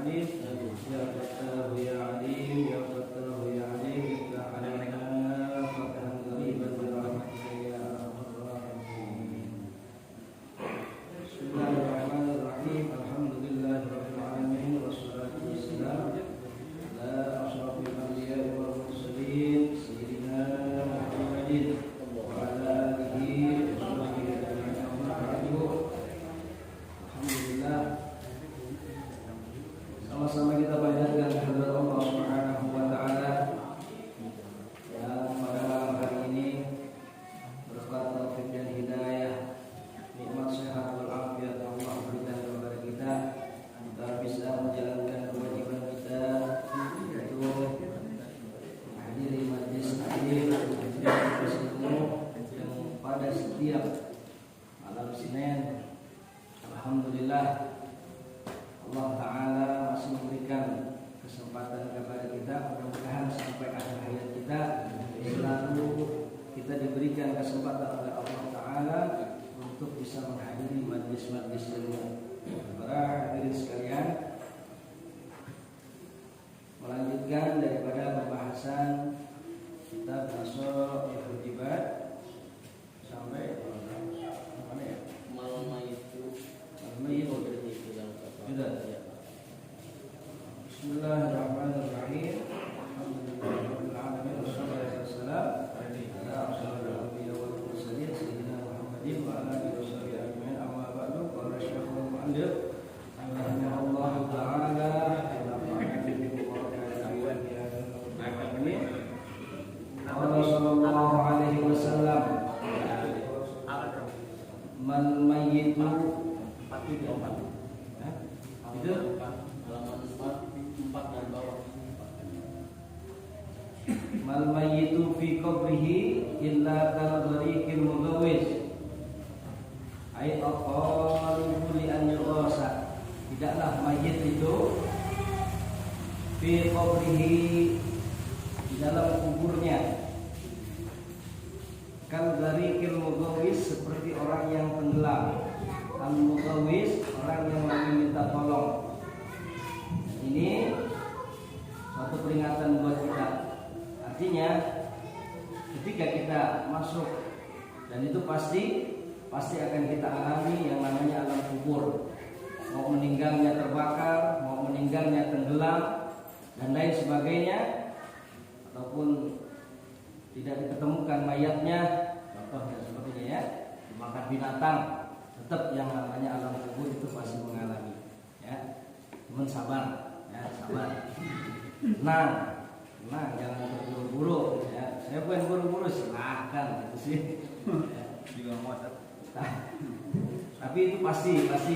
عليم يا فتاه يا عليم يا فتاه يا عليم افتح علينا فتحا قريبا برحمتك يا ارحم الراحمين. بسم الله الرحمن الرحيم. الحمد لله رب العالمين والصلاة والسلام على أشرف الأنبياء والمرسلين سيدنا محمد وعلى آله وصحبه أجمعين. أما بعد. Alhamdulillah, sama-sama kita panjatkan kehadirat Allah Subhanahu wa taala yang pada malam hari ini berkat taufik dan hidayah, nikmat sehat wal afiat yang Allah berikan kepada kita, kita bisa menjalankan kewajiban kita yaitu menghadiri majlis taklim yang pada setiap malam Senin. Alhamdulillah, Allah Ta'ala masih memberikan kesempatan kepada kita. Mudah-mudahan sampai akhir hayat kita selalu kita diberikan kesempatan oleh Allah Ta'ala untuk bisa menghadiri majlis-majlis ilmu. Para hadirin sekalian, melanjutkan daripada pembahasan kitab Nasaihul Ibad sampai mana ya? Bismillahirrahmanirrahim. Alhamdulillahirabbil alamin wassalatu wassalamu ala asyrafil anbiya'i wal mursalin sayyidina Muhammadin wa ala alihi washabihi ajmain. Amma ba'du. Qala Syekhul Mu'allif rahimahullah ta'ala Allah sallallahu alaihi wasallam man mayyitu itu halaman 4 dan bawah. Mal mayyitu fi qabrihi illa kal ghariqil mugawis. Ai aqalibu li an yughasa. Tidaklah mayit itu fi qabrihi di dalam kuburnya kal ghariqil mugawis, seperti orang yang tenggelam. Al-Mugawis, orang yang lagi minta tolong. Ini suatu peringatan buat kita. Artinya ketika kita masuk, dan itu pasti akan kita alami yang namanya alam kubur. Mau meninggalnya terbakar, mau meninggalnya tenggelam, dan lain sebagainya, ataupun tidak diketemukan mayatnya, contohnya seperti ini ya, dimakan binatang. Tetap yang namanya alam kubur itu pasti mengalami, ya. Cuman sabar, ya, sabar. Tenang, jangan terburu-buru, ya. Saya bukan buru-buru, silahkan, gitu sih. Ya. Juga mau. Tapi itu pasti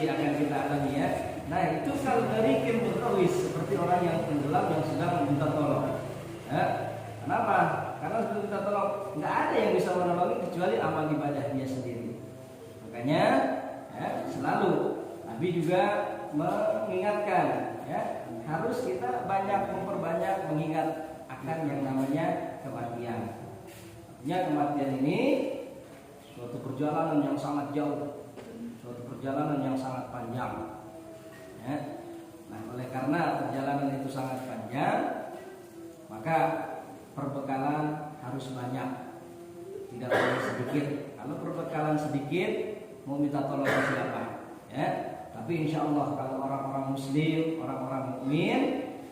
akan kita alami, ya. Nah, itu kalau dari kimutawis, seperti orang yang tenggelam yang sedang meminta tolong. Ya. Kenapa? Karena sebelum minta tolong, nggak ada yang bisa menolongi kecuali amal ibadah dia sendiri. Makanya ya, selalu Nabi juga mengingatkan, ya, harus kita memperbanyak mengingat akan yang namanya kematian. Artinya kematian ini suatu perjalanan yang sangat jauh, suatu perjalanan yang sangat panjang. Ya. Nah, oleh karena perjalanan itu sangat panjang, maka perbekalan harus banyak, tidak boleh sedikit. Kalau perbekalan sedikit, mau minta tolong ke siapa? Ya, tapi insya Allah kalau orang-orang Muslim, orang-orang mukmin,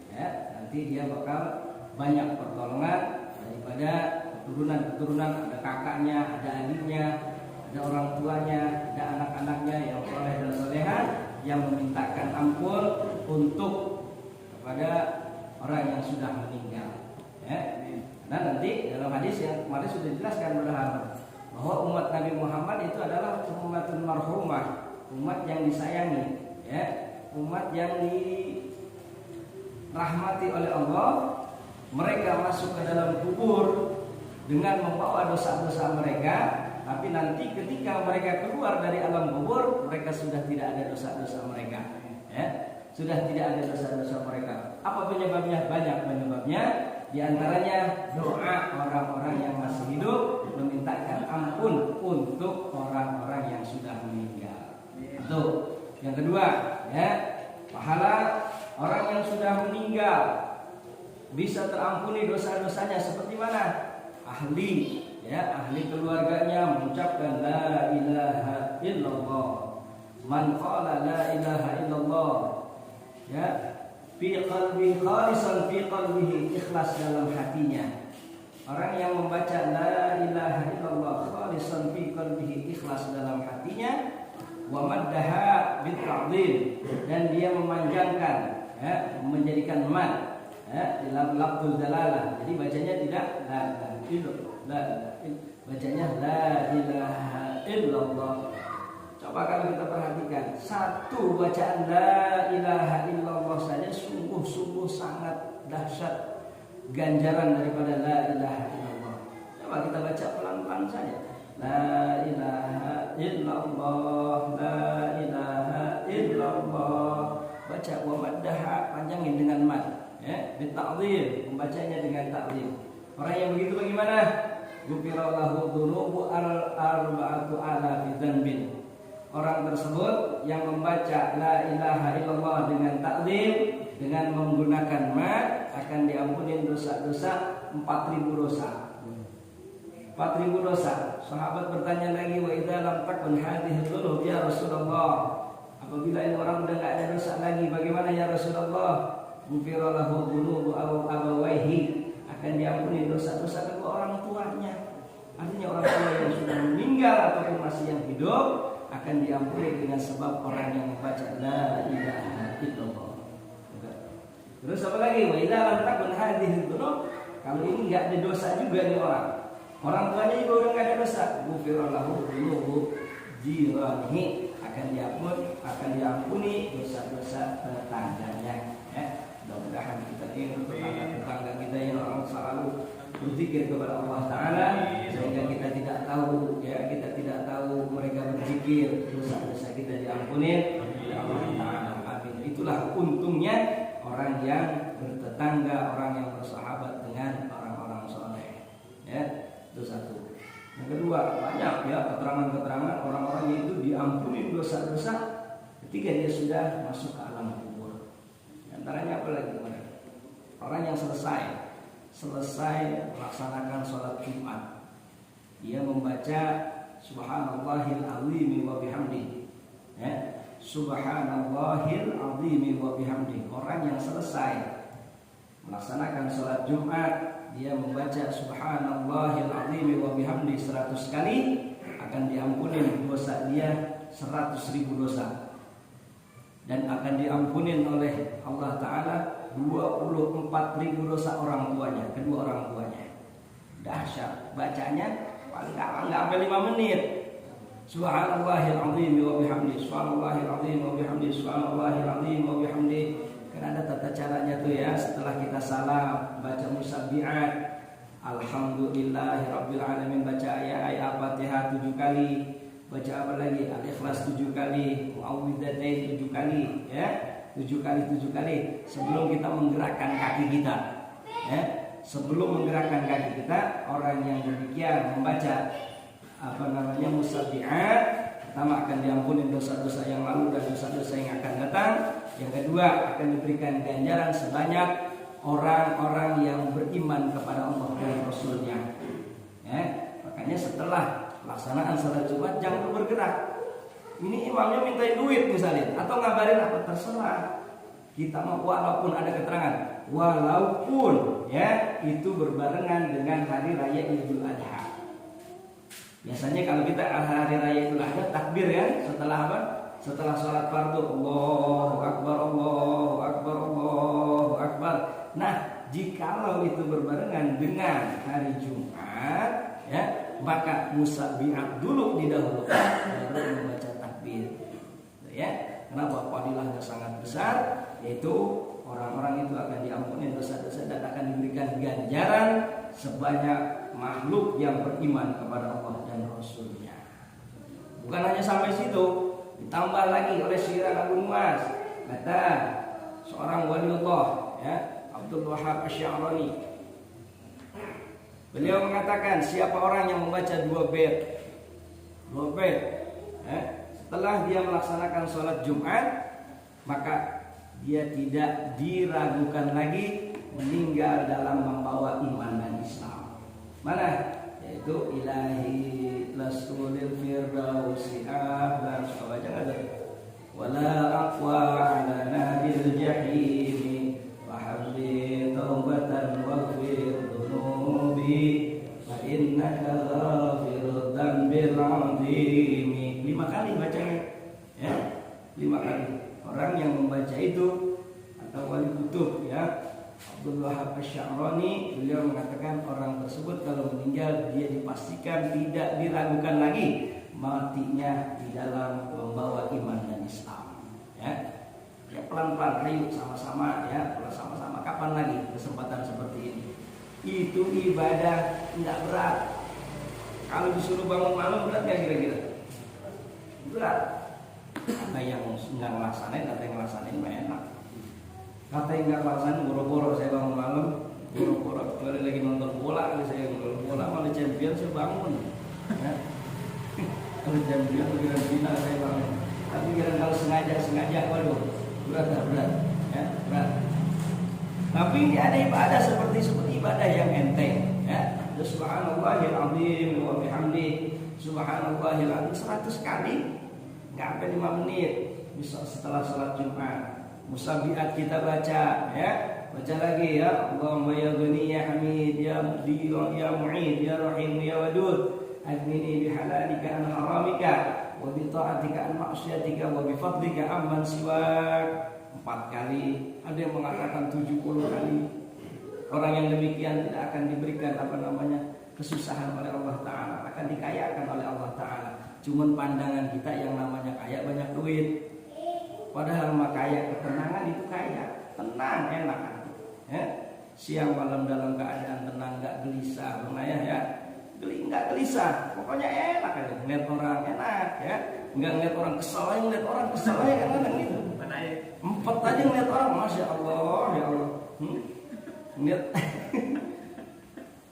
ya, nanti dia bakal banyak pertolongan daripada keturunan-keturunan, ada kakaknya, ada adiknya, ada orang tuanya, ada anak-anaknya yang soleh dan soleha yang memintakan ampun untuk kepada orang yang sudah meninggal. Ya. Nah, nanti dalam hadis yang kemarin sudah dijelaskan bahwa umat Nabi Muhammad itu adalah umatun marhumah, umat yang disayangi, ya, umat yang dirahmati oleh Allah. Mereka masuk ke dalam kubur dengan membawa dosa-dosa mereka, tapi nanti ketika mereka keluar dari alam kubur, mereka sudah tidak ada dosa-dosa mereka, ya, sudah tidak ada dosa-dosa mereka. Apa penyebabnya? Banyak penyebabnya. Di antaranya doa orang-orang yang masih hidup memintakan ampun untuk orang-orang yang sudah meninggal. Itu. Yang kedua, ya, pahala orang bisa terampuni dosa-dosanya seperti mana? Ahli keluarganya mengucapkan la ilaha illallah. Man qala la ilaha illallah ya fi qalbi khalisan fi qalbihi, ikhlas dalam hatinya. Orang yang membaca la ilaha illallah khalisan fi qalbihi, ikhlas dalam hatinya, wa maddaha bil ta'dhim, dan dia memanjangkan menjadikan mad dalam lafzul dalalah. Jadi bacanya tidak la ilaha illallah, bacanya la ilaha illallah. Coba kalau kita perhatikan, satu bacaan la ilaha illallah saja sungguh-sungguh sangat dahsyat ganjaran daripada la ilaha illallah. Coba kita baca pelan-pelan saja. La ilaha illallah, la ilaha illallah. Baca wa maddaha, panjangin dengan mad. Bita'dhim, membacanya dengan ta'dhim. Orang yang begitu bagaimana? Ghufira lahu dzunubu arba'atu alafi dzanbin. Orang tersebut yang membaca la ilaha illallah dengan ta'dhim, dengan menggunakan mad, akan diampuni dosa-dosa 4.000 dosa. 4.000 dosa. Sahabat bertanya lagi, wa idza lam takun hadhihi dzunub ya Rasulullah. Apabila ini orang sudah enggak ada dosa lagi, bagaimana ya Rasulullah? Ghufira lahu dzunubu abawaihi, akan diampuni dosa-dosa kedua orang tuanya. Artinya orang tua yang sudah meninggal ataupun masih yang hidup akan diampuni dengan sebab orang yang membaca la ilaha illallah. Terus apa lagi? Wa idza lam takun hadhihi dzunub, kalau ini enggak ada dosa juga nih orang. Orang tuanya juga udah enggak ada dosa. Ghufira lahu dzunubu jiranihi, akan diampuni dosa-dosa tetangganya. Mudah-mudahan kita ini untuk tetangga kita yang orang selalu berzikir kepada Allah Ta'ala, sehingga kita tidak tahu mereka berzikir, dosa-dosa kita diampuni oleh Allah Ta'ala. Amin. Itulah untungnya orang yang bertetangga, orang yang bersahabat dengan orang-orang soleh. Itu satu. Yang kedua, banyak keterangan-keterangan orang-orang itu diampuni dosa-dosa ketika dia sudah masuk ke alam kubur. Antaranya apa lagi? Orang yang selesai melaksanakan sholat Jumat, dia membaca Subhanallahil azim wa bihamdi. Subhanallahil azim wa bihamdi. Orang yang selesai melaksanakan sholat Jumat, dia membaca Subhanallahil azim wa bihamdi 100 kali, akan diampuni dosa dia 100.000 dosa. Dan akan diampunin oleh Allah Ta'ala 24.000 dosa orang tuanya, kedua orang tuanya. Dahsyat. Bacanya paling enggak sampai 5 menit. Subhanallahil azim wa bihamdi, subhanallahil azim wa bihamdi, subhanallahil azim wa bihamdi. Karena ada tata caranya tuh ya. Setelah kita salam, baca musabbihat, alhamdulillahirabbil alamin, baca ayat Al-Fatihah 7 kali. Baca apa lagi? Al-Ikhlas 7 kali, Mu'awwidzatain 7 kali, 7 kali sebelum kita menggerakkan kaki kita. Sebelum menggerakkan kaki kita, orang yang demikian membaca musabbihat, pertama akan diampuni dosa-dosa yang lalu dan dosa-dosa yang akan datang. Yang kedua, akan diberikan ganjaran sebanyak orang-orang yang beriman kepada Allah dan Rasulnya. Makanya setelah pelaksanaan salat Jumat jangan bergerak. Ini imamnya minta duit misalnya, atau ngabarin apa, terserah. Kita mau, walaupun ada keterangan, walaupun itu berbarengan dengan hari raya Idul Adha. Biasanya kalau kita hari raya Idul Adha takbir setelah apa? Setelah sholat fardu, Allahu Akbar, Allahu Akbar, Allahu Akbar. Nah, jikalau itu berbarengan dengan hari Jumat, maka musabbihat dulu didahulukan baru membaca takbir. Kenapa? Fadilahnya sangat besar, yaitu orang-orang itu akan diampuni dosa-dosa dan akan diberikan ganjaran sebanyak makhluk yang beriman kepada Allah dan Rasulnya. Bukan hanya sampai situ, ditambah lagi oleh Syirah Abu Nuwas. Kata seorang waliullah, Abdul Wahab Asy-Sya'rani, beliau mengatakan, siapa orang yang membaca 2 bait, setelah dia melaksanakan sholat Jumat, maka dia tidak diragukan lagi meninggal dalam membawa iman dan Islam. Mana? Yaitu ilahi lastu lil firdausi ahlan. Coba baca ada. Wala aqwa ala nabil jahim wa habli taubatan waghfir dhunubi fa innaka ghafirud dzambil azim. 5 kali bacanya. Ya. 5 kali. Orang yang membaca itu atau wali kutub ya, Abdul Wahab Asy-Sya'rani, beliau mengatakan orang tersebut kalau meninggal dia dipastikan tidak diragukan lagi matinya di dalam membawa iman dan Islam. Ya, ya pelan-pelan, ayo sama-sama ya, sama-sama. Kapan lagi kesempatan seperti ini? Itu ibadah tidak berat. Kalau disuruh bangun malam berat nggak kira-kira? Berat. Kata yang nggak ngelaksanain, kata yang ngelaksanain mah enak. Kata yang nggak ngelaksanain boro-boro saya bangun malam, boro-boro kecuali lagi nonton bola, kalau saya nonton bola malah champion saya bangun. Ya. Kalau champion kira final saya bangun. Tapi kira kalau sengaja, waduh berat, ya berat. Tapi ini ada ibadah seperti ibadah yang enteng. Ya, subhanallahil azim wa bihamdi, subhanallahil azim 100 kali. Nggak sampai 5 menit bisa setelah sholat Jumat. Musabihat kita baca ya, baca lagi ya, Allahumma ya ghani ya hamid ya mudi ya mu'id ya rahim ya wadud aghnini bihalalika an haramika wa bi ta'atika an ma'siyatika wa bi fadlika amman siwak. 4 kali, ada yang mengatakan 70 kali. Orang yang demikian tidak akan diberikan kesusahan oleh Allah Ta'ala, akan dikayakan oleh Allah Ta'ala. Cuman pandangan kita yang namanya kaya banyak duit. Padahal mah kaya ketenangan itu kaya, tenang, enak. Ya. Siang malam dalam keadaan tenang, nggak gelisah, ya. Nggak gelisah, pokoknya enak aja. Ngeliat orang enak, ya. Nggak ngeliat orang kesel, ngeliat orang kesel aja kadang-kadang gitu. 4 aja ngeliat orang, masya Allah, ya Allah.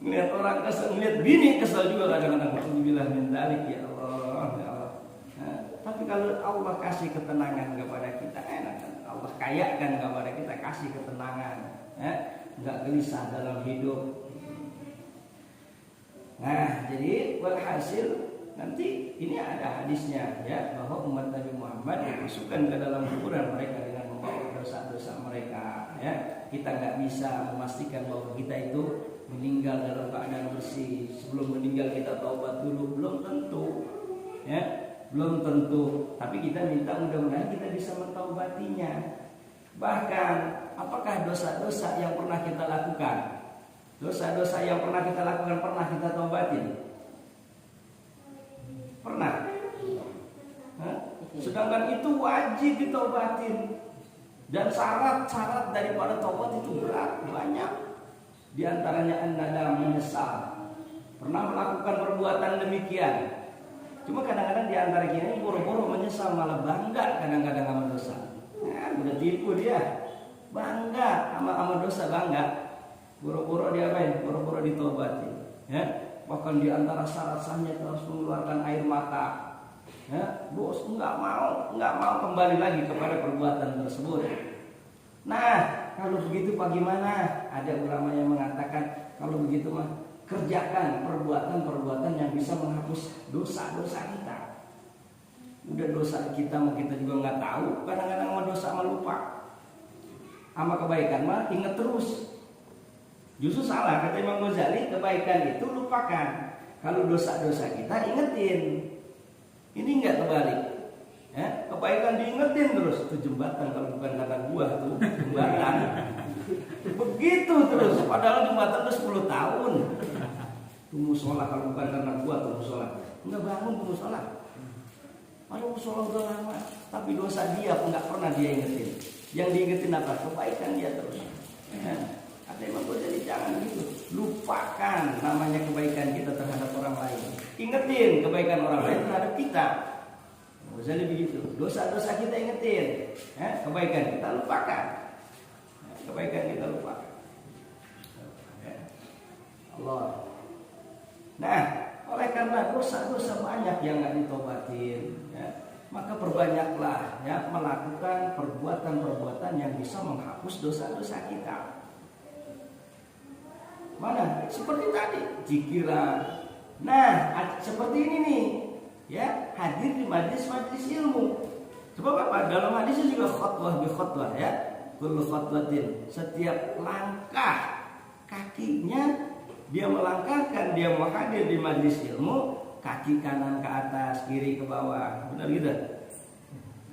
Ngeliat orang kesel, ngeliat bini kesel juga kadang-kadang. Alhamdulillah min dzalik ya Allah, ya Allah. Nah, tapi kalau Allah kasih ketenangan kepada kita, enak kan? Allah kayakan kepada kita, kasih ketenangan, ya? Nggak gelisah dalam hidup. Nah, jadi walhasil nanti ini ada hadisnya ya, bahwa umat Nabi Muhammad dimasukkan ke dalam kuburan mereka dengan membawa dosa-dosa mereka. Ya, kita nggak bisa memastikan bahwa kita itu meninggal dalam keadaan bersih. Sebelum meninggal kita taubat dulu, belum tentu. Ya, belum tentu. Tapi kita minta mudah-mudahan kita bisa mentaubatinya. Bahkan, apakah dosa-dosa yang pernah kita lakukan, dosa-dosa yang pernah kita lakukan pernah kita taubatin? Pernah. Hah? Sedangkan itu wajib ditaubatin. Dan syarat-syarat daripada taubat itu berat, banyak. Di antaranya anda menyesal, pernah melakukan perbuatan demikian. Cuma kadang-kadang di antara kita ini boro-boro menyesal, malah bangga kadang-kadang sama dosa. Nah, udah tipu dia, bangga sama dosa, bangga. Boro-boro dia apain? Boro-boro ditobati. Ya, bahkan di antara syarat-syaratnya harus mengeluarkan air mata. Ya, bos nggak mau kembali lagi kepada perbuatan tersebut. Nah, kalau begitu bagaimana? Ada ulama yang mengatakan kalau begitu mah kerjakan perbuatan-perbuatan yang bisa menghapus dosa-dosa kita. Udah dosa kita mah kita juga nggak tahu. Kadang-kadang sama dosa mah lupa. Sama kebaikan mah ingat terus. Justru salah kata Imam Ghazali, kebaikan itu lupakan. Kalau dosa-dosa kita ingetin. Ini enggak kebalik. Ya, kebaikan diingetin terus. Itu jembatan, kalau bukan kata gua tuh jembatan. Begitu terus, padahal jembatan itu 10 tahun. Tuh musola, kalau bukan karena gua tuh musola. Enggak bangun tuh musola. Aduh musola udah lama, tapi dosa dia enggak pernah dia ingetin. Yang diingetin apa? Kebaikan dia terus. Ya. Ada Imam Ghazali, jangan gitu. Lupakan namanya kebaikan kita terhadap orang lain. Ingetin kebaikan orang lain terhadap kita. Ghazali begitu. Dosa-dosa kita ingetin, ya, kebaikan kita lupakan. Ya, kebaikan kita lupakan. Ya. Allah. Nah, oleh karena dosa-dosa banyak yang nggak ditobatin, ya, maka perbanyaklah ya melakukan perbuatan-perbuatan yang bisa menghapus dosa-dosa kita. Mana? Seperti tadi, zikiran. Nah, seperti ini nih, ya, hadir di majlis-majlis ilmu. Sebab apa? Dalam hadisnya juga khutbah bi khutbah, ya. Kullu khutbatin, setiap langkah kakinya dia melangkahkan, dia mau hadir di majlis ilmu, kaki kanan ke atas, kiri ke bawah. Benar gitu?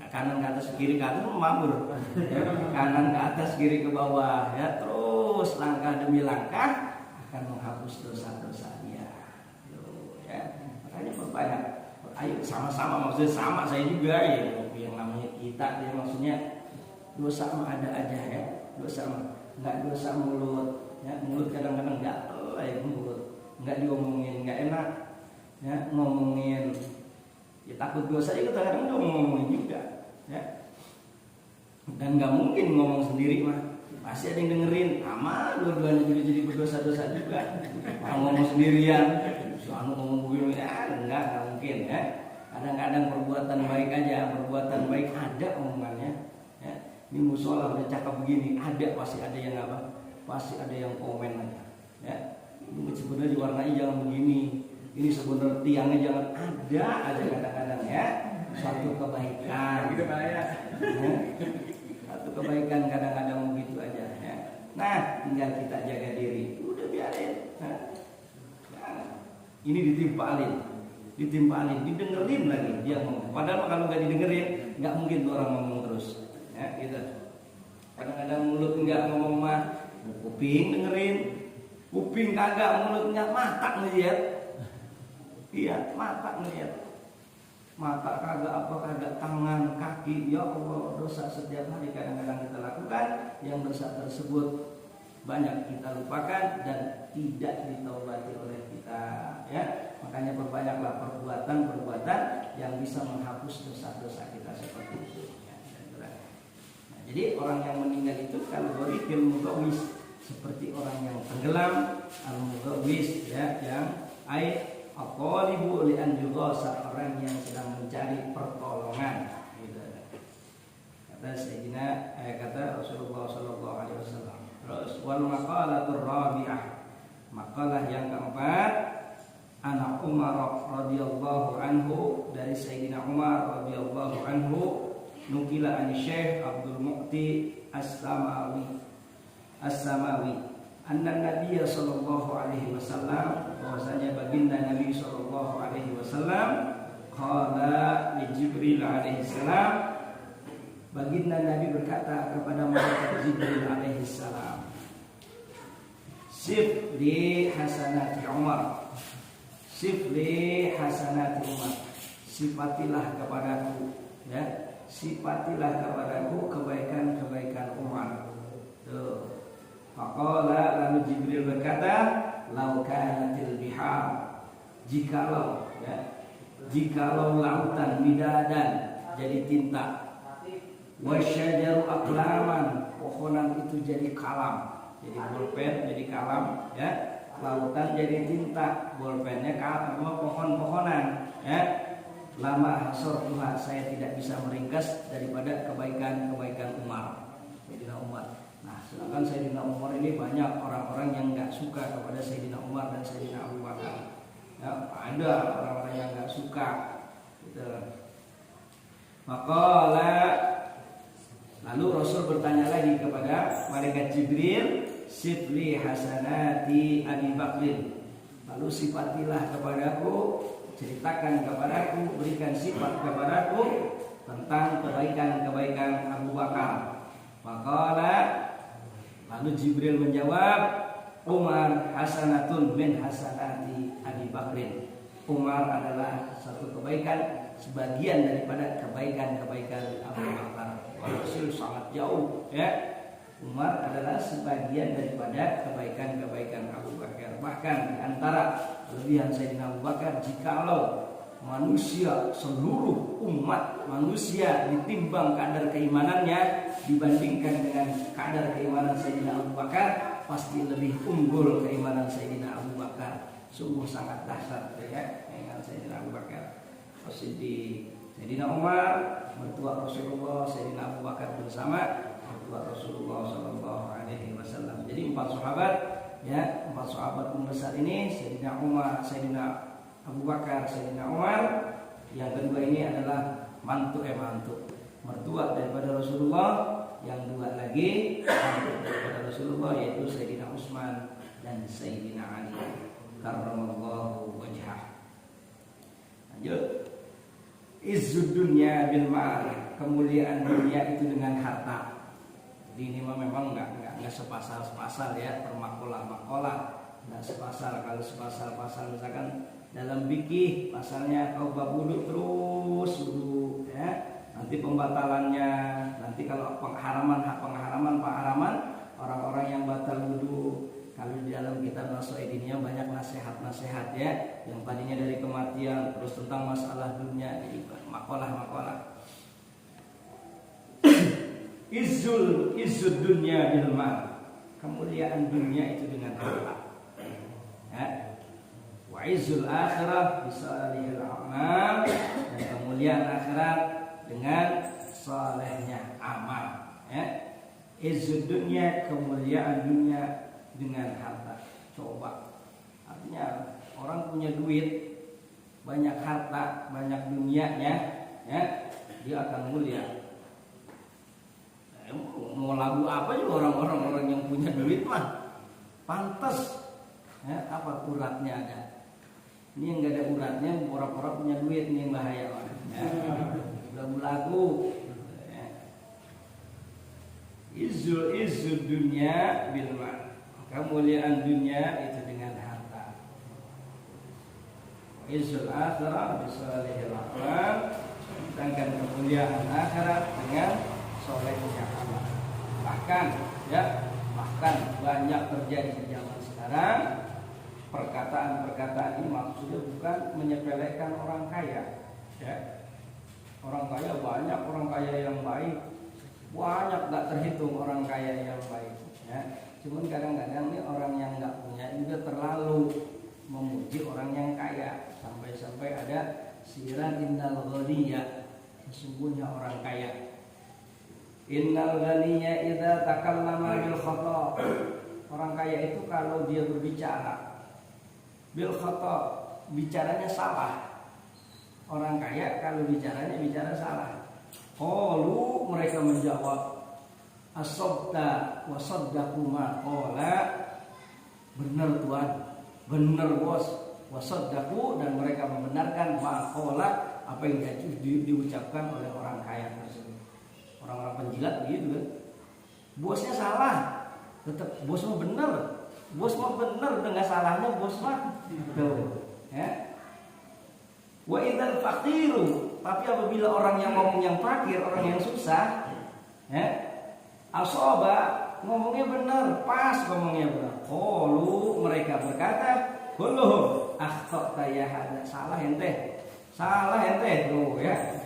Kanan ke atas, kiri ke atas mamur. Ya, kanan ke atas, kiri ke bawah, ya. Terus langkah demi langkah akan menghapus dosa-dosa dia. Ya. Makanya berbanyak. Ayo sama-sama, maksudnya sama saya juga ya. Yang namanya kita, dia maksudnya dosa mah ada aja ya. Dosa mah nggak dosa mulut, ya. Mulut kadang-kadang gatel ya mulut, nggak diomongin, nggak enak, ya ngomongin. Ya takut dosa itu kadang-kadang ngomongin juga. Ya. Dan nggak mungkin ngomong sendiri mah, pasti ada yang dengerin. Sama dua-duanya juga jadi berdosa-dosa juga. Ngomong sendirian, soalnya ngomong begini, ya nggak mungkin ya. Kadang-kadang perbuatan baik aja, perbuatan baik ada omongannya. Ya. Ini musola udah cakep begini, ada pasti ada yang apa? Pasti ada yang komen aja. Ya. Ini sebenarnya diwarnai jangan begini. Ini sebenarnya tiangnya jangan, ada aja kadang-kadang ya. Suatu kebaikan gitu ya. Satu kebaikan kadang-kadang begitu aja ya. Nah, tinggal kita jaga diri. Udah biarin. Nah, ini ditimpalin, didengerin lagi dia ngomong. Padahal kalau nggak didengerin, nggak mungkin tuh orang ngomong terus. Ya, gitu. Kadang-kadang mulut nggak ngomong mah, kuping dengerin, kuping kagak, mulutnya mata ngeliat. Iya, mata ngeliat. Mata kagak apa, kagak tangan, kaki. Ya Allah, dosa setiap hari kadang-kadang kita lakukan, yang dosa tersebut banyak kita lupakan dan tidak ditaubati oleh kita. Ya, makanya perbanyaklah perbuatan-perbuatan yang bisa menghapus dosa-dosa kita seperti itu. Ya, nah, jadi orang yang meninggal itu kategori al-mughawwis, seperti orang yang tenggelam, al-mughawwis, ya, yang aqalibu li an yughasa, orang yang sedang mencari pertolongan gitu. Kata Sayyidina kata Rasulullah sallallahu alaihi wasallam. Terus wal maqalatur rabi'ah, makalah yang keempat, Ana Umar radhiyallahu anhu, dari Sayyidina Umar radhiyallahu anhu, nukila an Syekh Abdul Muqti As-Samawi anna Nabi sallallahu alaihi wasallam, bahwasanya baginda Nabi sallallahu alaihi wasallam qala li Jibril alaihi salam, baginda Nabi berkata kepada malaikat Jibril alaihi salam, sif li hasanati Umar, sif li hasanati Umar, sifatilah kepadaku, ya, sifatilah kepadaku kebaikan-kebaikan Umar. Tuh. Faqala, lalu Jibril berkata, lau kanatil bihar, jikalau, ya, jikalau lautan bidadan jadi tinta, wasyajaru aqlaman, pohonan itu jadi kalam, jadi bolpen jadi kalam, ya, lautan jadi tinta, bolpennya kalam, pohon-pohonan, ya, lama hasor Tuhan, saya tidak bisa meringkas daripada kebaikan-kebaikan Umar, Sayyidina Umar. Nah, sedangkan Sayyidina Umar ini banyak orang-orang yang nggak suka kepada Sayyidina Umar dan Sayyidina Abu Bakar. Ya, ada orang-orang yang nggak suka. Gitu. Maka lalu Rasul bertanya lagi kepada malaikat Jibril, sifli hasanati Abi Bakrin. Lalu sifatilah kepadaku, ceritakan kepadaku, berikan sifat kepadaku tentang kebaikan-kebaikan Abu Bakar. Maka lalu Jibril menjawab, Umar hasanatun min hasanati Abi Bakrin. Umar adalah satu kebaikan, sebagian daripada kebaikan-kebaikan Abu Bakar. Rasul sangat jauh, ya. Umar adalah sebagian daripada kebaikan-kebaikan Abu Bakar. Bahkan di antara kelebihan Sayyidina Abu Bakar, jikalau manusia, seluruh umat manusia ditimbang kadar keimanannya dibandingkan dengan kadar keimanan Sayyidina Abu Bakar, pasti lebih unggul keimanan Sayyidina Abu Bakar. Sungguh sangat dahsyat, ya, keimanan Sayyidina Abu Bakar. As-Siddiq, Sayyidina Umar, mertua Rasulullah, Sayyidina Abu Bakar bersama mertua Rasulullah sallallahu alaihi wasallam. Jadi 4 sahabat ya 4 sahabat besar ini, Sayyidina Umar, Sayyidina Abu Bakar, Sayyidina Umar. Yang kedua ini adalah mertua daripada Rasulullah. Yang dua lagi mantu daripada Rasulullah, yaitu Sayyidina Utsman dan Sayyidina Ali karramallahu wajhah. Lanjut. Izzud dunya bil mal, kemuliaan dunia itu dengan harta. Jadi ini memang enggak sepasal ya, permakolah, enggak sepasal. Kalau sepasal misalkan dalam fikih pasalnya kau bab wudu terus wudu ya. Nanti pembatalannya, nanti kalau pengharaman orang-orang yang batal wudu. Kalau di dalam kitab Nasha'idinnya banyak nasihat-nasihat ya, yang tadinya dari kematian terus tentang masalah dunia, jadi makalah. Izzud dunya bil mal, kemuliaan dunia itu dengan harta. Ya. Wa izzul akhirah bisalihil a'mal, dan kemuliaan akhirat dengan salehnya amal. Ya. Izzud dunya, kemuliaan dunia dengan harta. Coba, artinya orang punya duit, banyak harta, banyak dunianya, ya, dia akan mulia. Mau lagu apa juga orang-orang yang punya duit mah pantas, ya, apa uratnya ada. Ini yang nggak ada uratnya, orang-orang punya duit ini yang bahaya, ya. Lagu-lagu. Izzul dunya bil mal, kemuliaan dunia itu dengan harta. Izzul akhirah bisalihil a'mal, sedangkan kemuliaan akhirat dengan solehnya amal. Bahkan banyak terjadi di zaman sekarang. Perkataan ini maksudnya bukan menyepelekan orang kaya, ya. Orang kaya banyak, orang kaya yang baik banyak, tak terhitung orang kaya yang baik, ya. Cuman kadang-kadang nih orang yang nggak punya juga terlalu memuji orang yang kaya, sampai ada sirat innal ghaniyya, sesungguhnya orang kaya. Innal ghaniyya idza takallama bil khata', orang kaya itu kalau dia berbicara bil khata', bicaranya salah. Orang kaya kalau bicara salah. Qalu, mereka menjawab, asabta wa saddaqu ma qala, benar Tuhan, benar bos, wa saddaqu, dan mereka membenarkan ma qala, apa yang diucapkan oleh orang kaya tersebut. Orang-orang penjilat begitu kan. Bosnya salah, tetap bos mah benar. Bos mah benar, dengan salahnya bos mah. Tuh, ya. Wa idzal faqiru, tapi apabila orang yang ngomong yang fakir, orang yang susah, ya, asaba, ngomongnya benar, pas ngomongnya benar. Qalu, mereka berkata, "Kulluhum akhta'ta ya hada." Salah ente. Tuh, ya.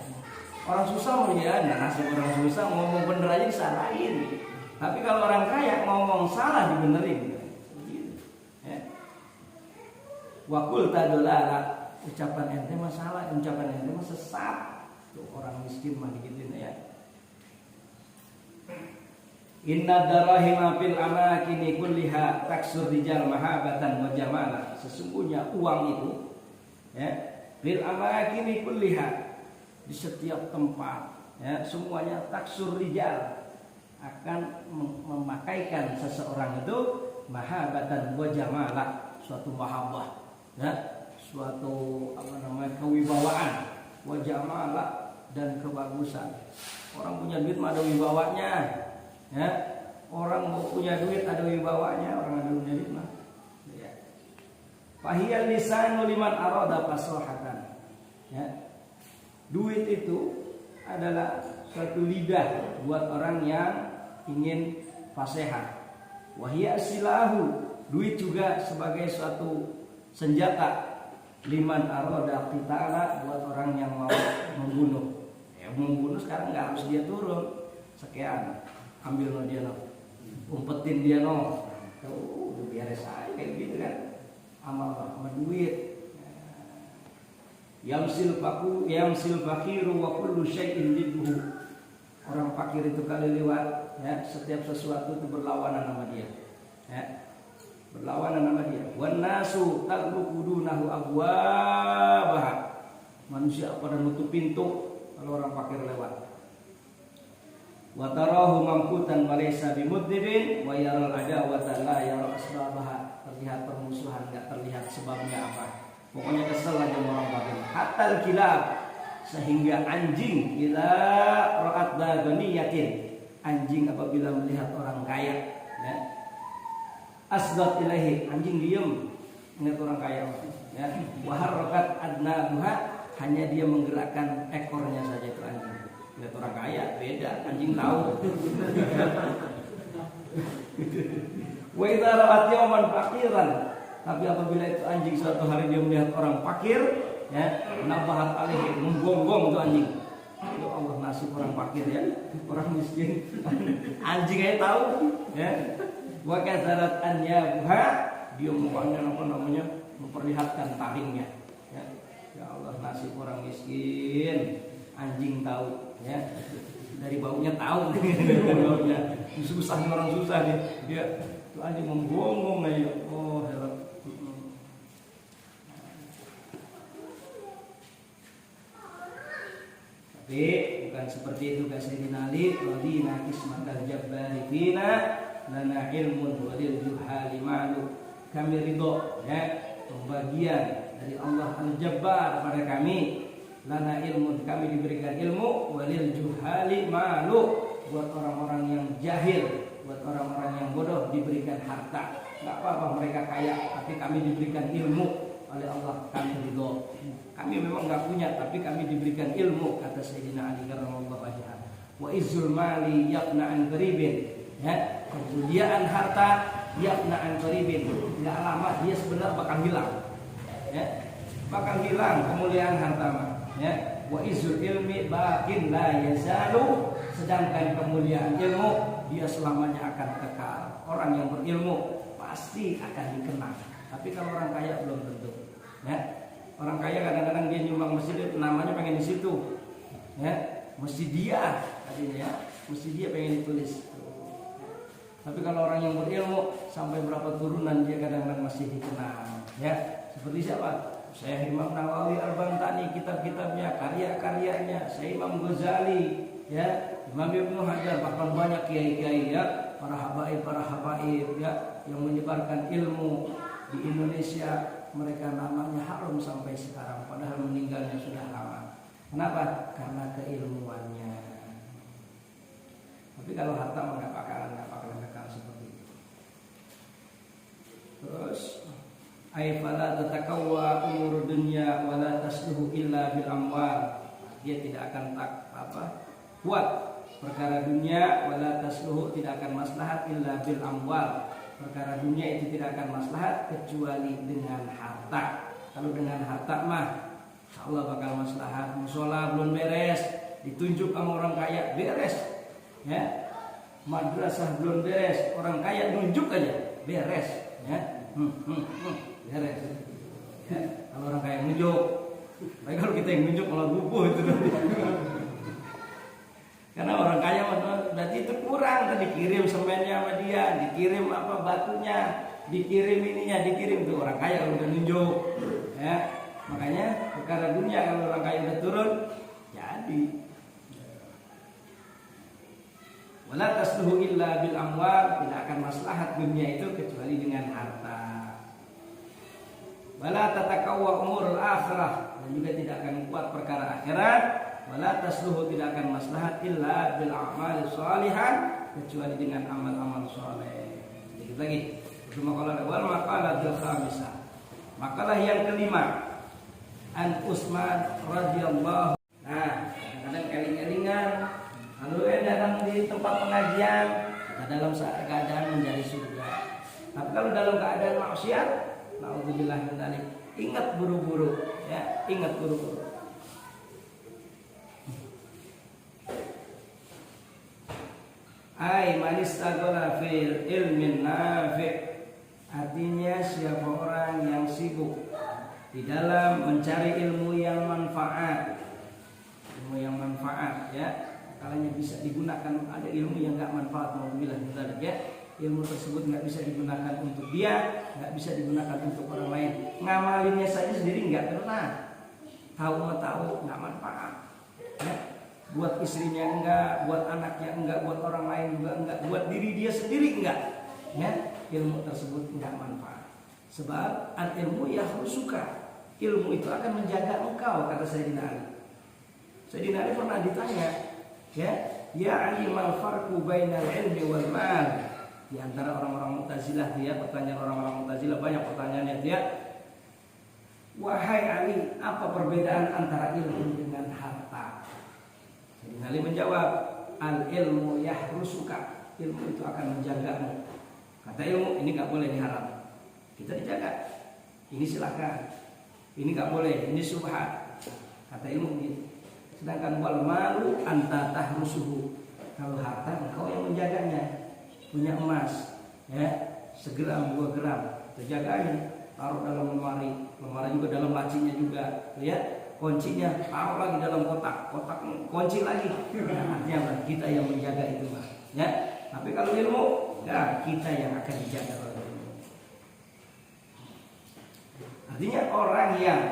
Orang susah mau ya, nasib orang susah ngomong bener aja disalahin. Tapi kalau orang kaya ngomong salah dibenerin. Ya. Wa qul tadulala, ucapan ente masalah, ucapan ente mah sesat. Tuh orang miskin mah digituin ya. Inna darahima fil amakini kulliha taksur rijal mahabatan wa jamala. Sesungguhnya uang itu, ya, fil amakini kulliha, di setiap tempat, ya, semuanya taksur rijal, akan memakaikan seseorang itu mahabatan wa jamala, suatu mahabbah, ya, suatu kewibawaan, wa jamala, dan kebagusan. Orang punya duit mah ada wibawanya, ya. Orang mau punya duit ada wibawanya, orang ada punya duit mah, ya. Fahiyal lisanu liman arada fasahatan, ya. Duit itu adalah suatu lidah buat orang yang ingin fasihah. Wahia silahu, duit juga sebagai suatu senjata liman arada qitala, buat orang yang mau membunuh. Ya, membunuh sekarang nggak harus dia turun sekian, ambil no dia no, umpetin dia no, udah beres aja kayak gitu kan. Amal sama duit. Yamsil fakiru wa kullu syai'in lidhu. Orang fakir itu kali lewat, ya, setiap sesuatu itu berlawanan sama dia, ya. berlawanan sama dia. Wan nasu taqluqudunahu abwabah. Manusia pada nutup pintu kalau orang fakir lewat. Wa tarahu mamkutan wa laysa bimudnibin wa yaral adawata la yara asbabaha. Terlihat permusuhan enggak terlihat sebabnya apa. Pokoknya kesel aja sama orang fakir. Hatta kilab, sehingga anjing ila ra'at bagoniyatin. Anjing apabila melihat orang kaya, ya. Asdat ilahi, anjing diem melihat orang kaya, ya. Wa harakat adnabuha, hanya dia menggerakkan ekornya saja itu anjing. Lihat orang kaya beda, anjing tahu. Wa idza ra'at yawman faqiran, tapi apabila itu anjing suatu hari dia melihat orang fakir, ya, nabahat alaihi, menggonggong itu anjing. Ya Allah, nasib orang fakir ya, orang miskin. Anjing aja tahu, ya. Wa kasarat an yabuha, dia mukanya apa namanya, memperlihatkan taringnya. Ya. Ya Allah, nasib orang miskin. Anjing tahu, ya. Dari baunya tahu, dari baunya. Susahnya orang susah nih. Dia itu anjing menggonggong aja. Oh, hebat. Tapi bukan seperti itu kata Sayyidina Ali, radina kismatal jabbari fina lana ilmun walil juhali ma'lu. Kami ridho, ya, pembagian dari Allah Al-Jabbar pada kami. Lana ilmun, kami diberikan ilmu, walil juhali ma'lu, buat orang-orang yang jahil, buat orang-orang yang bodoh diberikan harta. Enggak apa-apa mereka kaya, tapi kami diberikan ilmu oleh Allah, kami ridho. Kami memang nggak punya, tapi kami diberikan ilmu, kata Sayyidina Ali radhiyallahu anhu. Wa izzul mali yaqna an qaribin, ya, kemuliaan harta yaqna an qaribin, nggak lama dia sebenarnya bakal hilang, ya, bakal hilang kemuliaan harta, ya. Wa izzul ilmi baqin la yazalu, sedangkan kemuliaan ilmu dia selamanya akan kekal. Orang yang berilmu pasti akan dikenang, tapi kalau orang kaya belum tentu, ya. Orang kaya kadang-kadang dia nyumbang masjid, namanya pengen di situ, ya, mesti dia, tadinya, ya, mesti dia pengen ditulis. Tapi kalau orang yang berilmu sampai berapa turunan dia kadang-kadang masih dikenang, ya. Seperti siapa? Syekh Imam Nawawi Al-Bantani, kitab-kitabnya, karya-karyanya, Syekh Imam Ghazali, ya, Imam Ibnu Hajar, bahkan banyak kiai-kiai, ya, para habaib, ya, yang menyebarkan ilmu di Indonesia. Mereka namanya harum sampai sekarang, padahal meninggalnya sudah lama. Kenapa? Karena keilmuannya. Tapi kalau harta nggak bakalan kekal seperti itu. Terus, aifala tatakawwa umur dunya wala tasluhu illa bil amwal. Dia tidak akan kuat perkara dunia, wala tasluhu, tidak akan maslahat illa bil amwal. Perkara dunia itu tidak akan maslahat kecuali dengan harta. Kalau dengan harta mah Allah bakal maslahat. Musola belum beres, ditunjuk sama orang kaya, beres, ya. Madrasah belum beres, orang kaya nunjuk aja, beres, ya. Beres, ya. Kalau orang kaya nunjuk, baik kalau kita yang nunjuk malah rubuh itu. Karena orang kaya berarti itu kurang, dikirim semennya sama dia, dikirim apa batunya, dikirim ininya, dikirim tuh orang kaya udah nunjuk, ya. Makanya perkara dunia kalau orang kaya udah turun, jadi. Wala tasluhu illa bil amwal, tidak akan maslahat dunia itu kecuali dengan harta. Wala tatakawwa umurul akhirah, dan juga tidak akan kuat perkara akhirat. Wala tasluhu, tidak akan maslahat illa bil a'mal shalihan, kecuali dengan amal-amal saleh. Sedikit lagi. Makalah khamisah. Makalah yang kelima. An Utsman radhiyallahu. Nah, kadang-kadang eling-elingan, kalau datang di tempat pengajian, kita dalam keadaan menjadi surga. Tapi kalau dalam keadaan maksiat, naudzubillah min dzalik, ingat buru-buru, ya, ingat buru-buru. Ai manistaghala fil ilmin nafi', artinya siapa orang yang sibuk di dalam mencari ilmu yang manfaat, ya, kalanya bisa digunakan. Ada ilmu yang enggak manfaat, naudzubillah min dzalik, ya, ilmu tersebut nggak bisa digunakan untuk dia, nggak bisa digunakan untuk orang lain. Ngamalinnya saja sendiri nggak pernah. Tahu nggak manfaat. Ya. Buat istrinya enggak, buat anaknya enggak, buat orang lain juga enggak, buat diri dia sendiri enggak. Ya, ilmu tersebut enggak manfaat. Sebab al-ilmu yahrusuka. Ilmu itu akan menjaga engkau, kata Sayyidina Ali. Sayyidina Ali pernah ditanya, ya Ali, mal farqu bainal ilmi wal mal. Di antara orang-orang Mu'tazilah dia, pertanyaan orang-orang Mu'tazilah banyak pertanyaannya dia. Wahai Ali, apa perbedaan antara ilmu dengan harta? Sayyidina Ali menjawab, al-ilmu yahrusuka. Ilmu itu akan menjagamu. Kata ilmu, ini gak boleh diharam. Kita dijaga. Ini silakan. Ini gak boleh, ini subhat. Kata ilmu gitu. Sedangkan wal malu anta tahrusuhu. Kalau harta engkau yang menjaganya. Punya emas, ya, segram 2 gram, terjaganya. Taruh dalam lemari juga dalam lacinya juga, ya. Kuncinya taruh lagi dalam kotak kunci lagi. Nah, artinya apa? Kita yang menjaga itu, Pak. Ya. Tapi kalau ilmu, ya kita yang akan dijaga oleh ilmu. Artinya orang yang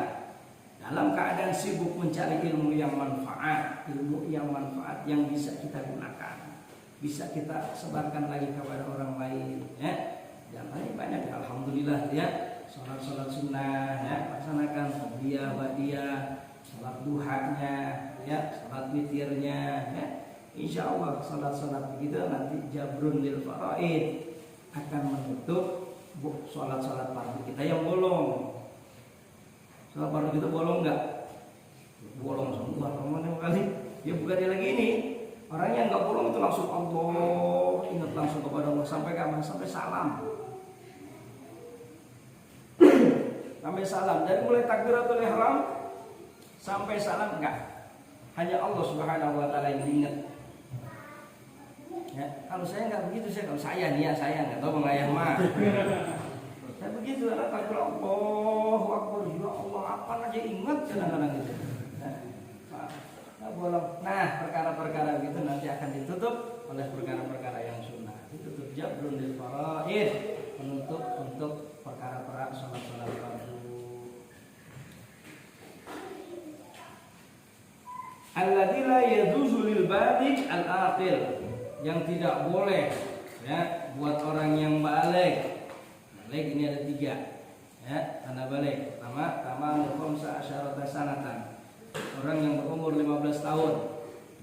dalam keadaan sibuk mencari ilmu yang manfaat yang bisa kita gunakan, bisa kita sebarkan lagi kepada orang lain, ya. Yang lain banyak, ya, alhamdulillah, ya. Sholat sunnah, ya, laksanakan qobliyah, ba'diyah, sholat duhanya, ya, sholat witirnya, ya. Insya Allah sholat begitu nanti jabrun lil faraid, akan menutup sholat fardu kita yang bolong. Sholat fardu kita bolong enggak? Bolong semua, kemana kali? Ya bukannya lagi ini. Orang yang enggak bolong itu langsung Allah, ingat langsung kepada Allah sampai kapan? Sampai salam. Sampai salam. Dari mulai takbiratul ihram sampai salam enggak. Hanya Allah Subhanahu wa taala yang diingat. Ya, kalau saya enggak begitu, kalau saya enggak tahu mengayah mah. Saya begitu, ada takbir Allahu Akbar, ya Allah, apa aja ingat kadang-kadang gitu. Nah, perkara-perkara gitu nanti akan ditutup oleh perkara-perkara yang sunnah. Ditutup jabrun lil faraid, penutup untuk perkara-perkara sholat fardu. Alladzi la yajuzu lil baligh al-aqil, yang tidak boleh, ya, buat orang yang baligh. Baligh ini ada 3, ya, tanda baligh. Pertama, tamamu khamsa asyarata sanatan. Orang yang berumur 15 tahun,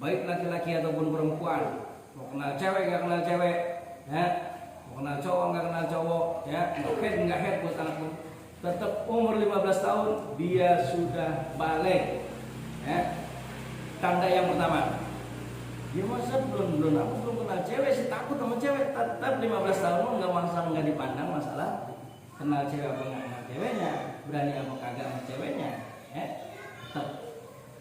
baik laki-laki ataupun perempuan, mau kenal cewek nggak kenal cewek, ya, mau kenal cowok nggak kenal cowok, ya, head nggak head buat anak pun, tetap umur 15 tahun dia sudah baligh, ya. Tanda yang pertama, dia masa belum aku belum kenal cewek sih, takut sama cewek. Tetap 15 tahun nggak dipandang masalah kenal cewek apa nggak kenal ceweknya, berani apa kagak sama ceweknya, ya. Tetap.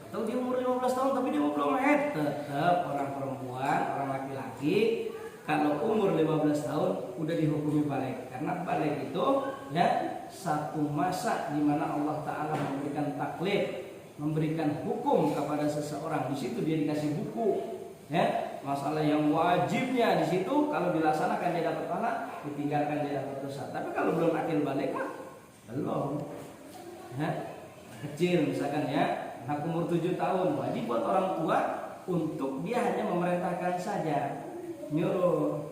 Atau dia umur 15 tahun tapi dia belum head, tetap orang perempuan, orang laki-laki kalau umur 15 tahun udah dihukumi baligh. Karena baligh itu, ya, satu masa di mana Allah Ta'ala memberikan taklif, memberikan hukum kepada seseorang. Di situ dia dikasih buku, ya, masalah yang wajibnya di situ kalau dilaksanakan dia dapat pahala, ditinggalkan dia dapat dosa. Tapi kalau belum akil baligh mah belum, ya. Kecil misalkan, ya, anak umur 7 tahun wajib buat orang tua untuk dia hanya memerintahkan saja, nyuruh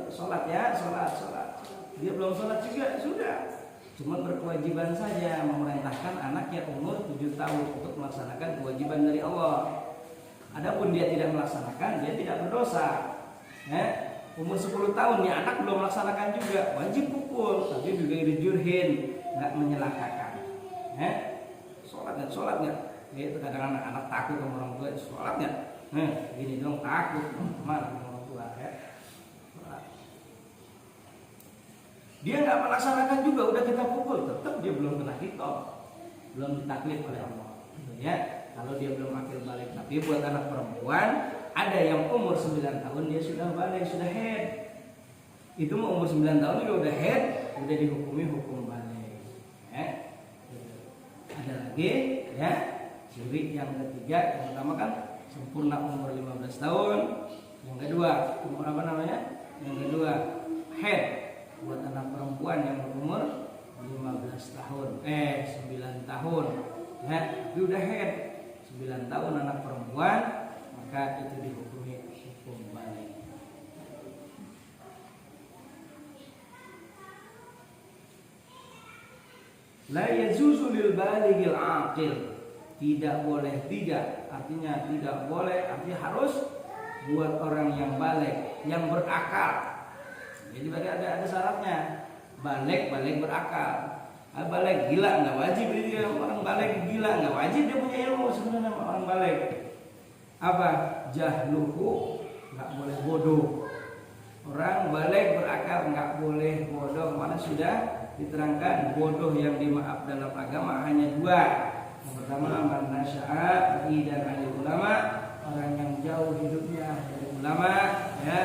sholat, ya, sholat. Dia belum sholat juga sudah, cuma berkewajiban saja memerintahkan anaknya umur 7 tahun untuk melaksanakan kewajiban dari Allah. Adapun dia tidak melaksanakan, dia tidak berdosa. Umur 10 tahun ya anak belum melaksanakan juga, wajib pukul, tapi juga dijurhin, nggak menyelakakan. Sholat nggak? Itu kadang anak takut sama orang tua, sholat nggak? Gini dong, takut, mana orang tua, ya. Dia nggak melaksanakan juga, udah kita pukul, tetap dia belum kena kitab, belum ditaklif oleh Allah, ya. Kalau dia belum akil baligh. Tapi buat anak perempuan, ada yang umur 9 tahun dia sudah baligh, sudah head. Itu mau umur 9 tahun juga udah head, udah dihukumi hukum baligh. Ada lagi, ya, ciri yang ketiga. Yang pertama kan sempurna umur 15 tahun. Yang kedua, umur apa namanya? Yang kedua, haid buat anak perempuan yang berumur 15 tahun, 9 tahun, ya, tapi udah haid 9 tahun anak perempuan, maka itu dihukumi hukum balik. La yajuzu lil balighil aqil, tidak boleh, tidak artinya tidak boleh, artinya harus buat orang yang balik, yang berakal. Jadi ada syaratnya. Balik berakal. Balik gila nggak wajib, dia orang balik gila nggak wajib, dia punya ilmu sebenarnya orang balik. Apa? Jahluhu, nggak boleh bodoh. Orang balik berakal nggak boleh bodoh. Mana sudah diterangkan bodoh yang dimaaf dalam agama hanya dua. Yang pertama man nasya'a ba'idan 'anil ulama, orang yang jauh hidupnya dari ulama, ya,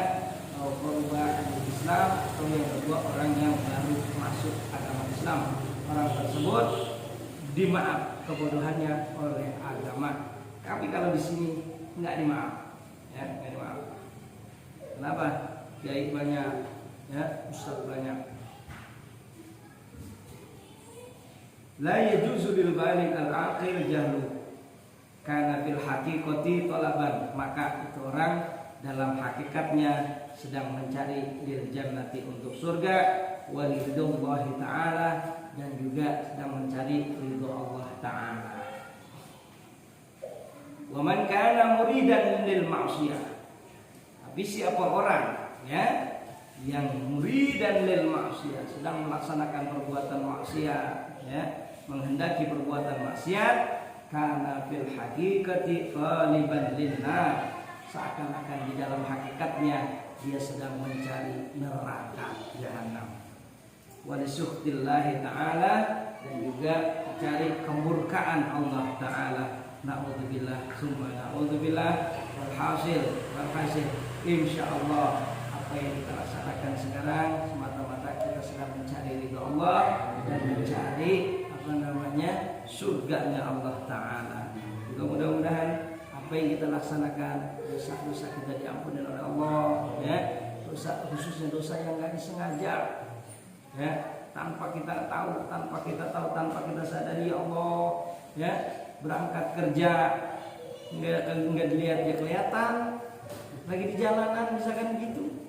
atau perubahan Islam, atau yang kedua orang yang baru masuk agama Islam. Orang tersebut dimaaf kebodohannya oleh agama. Tapi kalau di sini nggak dimaaf, ya, nggak dimaaf. Kenapa? Kiai banyak, ya, ustaz banyak. La yajuzu lil baligh al-aqil jahlu karena fil haqiqati talaban, maka itu orang dalam hakikatnya sedang mencari lil jannati untuk surga, wa ridwallahi ta'ala, dan juga sedang mencari ridho Allah ta'ala. Wa man kana muridan lil ma'siyah, tapi siapa orang, ya, yang muridan lil ma'siyah, sedang melaksanakan perbuatan maksiat, ya, menghendaki perbuatan maksiat, karena fil haqiqati ghaliban linnar, seakan-akan di dalam hakikatnya dia sedang mencari neraka jahanam. Wa lisuhtillahi ta'ala, dan juga mencari kemurkaan Allah ta'ala. Na'udzubillah summa na'udzubillah. Walhasil insyaallah apa yang kita laksanakan sekarang semata-mata kita sedang mencari ridha Allah dan mencari surganya Allah ta'ala. Juga mudah-mudahan apa yang kita laksanakan, dosa-dosa kita diampuni oleh Allah, ya, dosa, khususnya dosa yang nggak disengaja, ya, tanpa kita tahu, tanpa kita sadari, ya Allah, ya, berangkat kerja nggak dilihat dia kelihatan, lagi di jalanan misalkan gitu,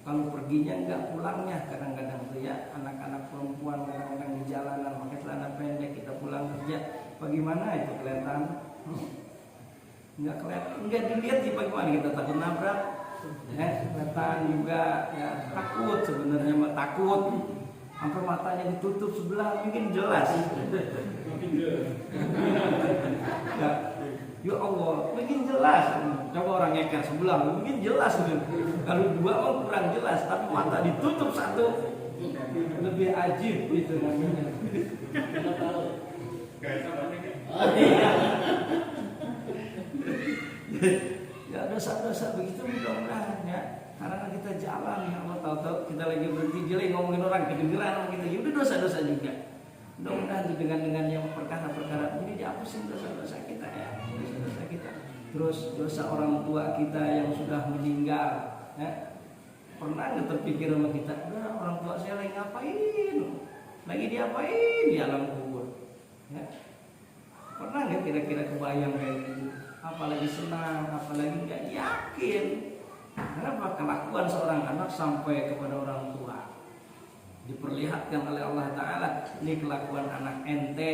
kalau perginya nggak pulangnya, kadang-kadang tuh ya anak-anak perempuan kadang-kadang di jalanan pakai celana pendek, kita pulang kerja, bagaimana itu kelihatan? Nggak kelihatan, nggak dilihat sih bagaimana, kita takut nabrak, ya, kelihatan juga, ya, takut sebenarnya, mah takut, hampir matanya ditutup sebelah, mungkin jelas. Ya Allah, mungkin jelas. Coba orang ngeker sebelah, mungkin jelas. Kalau dua mah kurang jelas, tapi mata ditutup satu, lebih ajib itu namanya. Ya dosa-dosa begitu mudah-mudahan, ya. Karena kita jalan, ya Allah, tahu-tahu kita lagi berhenti jelek ngomongin orang kedengeran sama kita, ya udah dosa-dosa juga. Mudah-mudahan dengan yang perkara-perkara ini dihapusin dosa-dosa kita, ya, dosa-dosa kita. Terus dosa orang tua kita yang sudah meninggal, ya. Pernah nggak terpikir sama kita, udah orang tua saya lagi ngapain, lagi diapain di alam kubur, ya. Pernah nggak kira-kira kebayang kayak gitu? Apalagi senang, apalagi nggak yakin. Kenapa? Kelakuan seorang anak sampai kepada orang tua diperlihatkan oleh Allah Ta'ala. Ini kelakuan anak ente,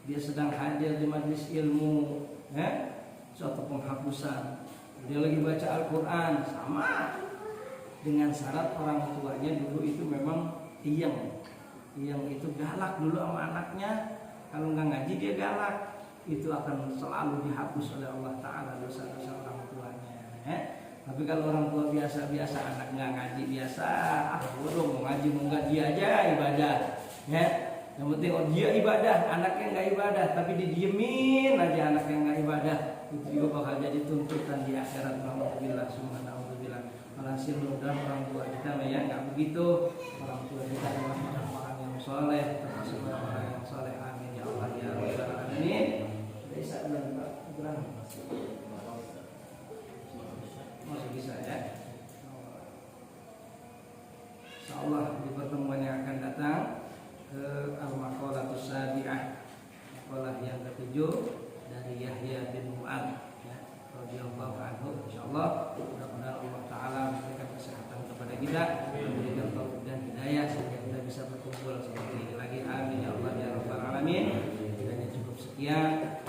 dia sedang hadir di majelis ilmu, ya, suatu penghapusan, dia lagi baca Al-Quran, sama dengan syarat orang tuanya dulu itu memang iyang itu galak dulu sama anaknya. Kalau nggak ngaji dia galak, itu akan selalu dihapus oleh Allah Ta'ala dosa-dosa orang tuanya, ya. Tapi kalau orang tua biasa-biasa, anak nggak ngaji biasa, bodoh, mau ngaji mau nggak, dia aja ibadah, ya. Yang penting dia ibadah, anaknya nggak ibadah, tapi didiemin aja anak yang nggak ibadah, itu juga bakal jadi tuntutan di akhirat. Alhamdulillah, subhanallah. Alhasil mudah orang tua kita, ya, nggak begitu. Orang tua kita adalah orang-orang yang soleh, termasuk orang-orang yang soleh. Amin ya Allah ya Rabbal alamin. Bisa berang. Masih bisa, ya. Amin. Kiranya cukup sekian.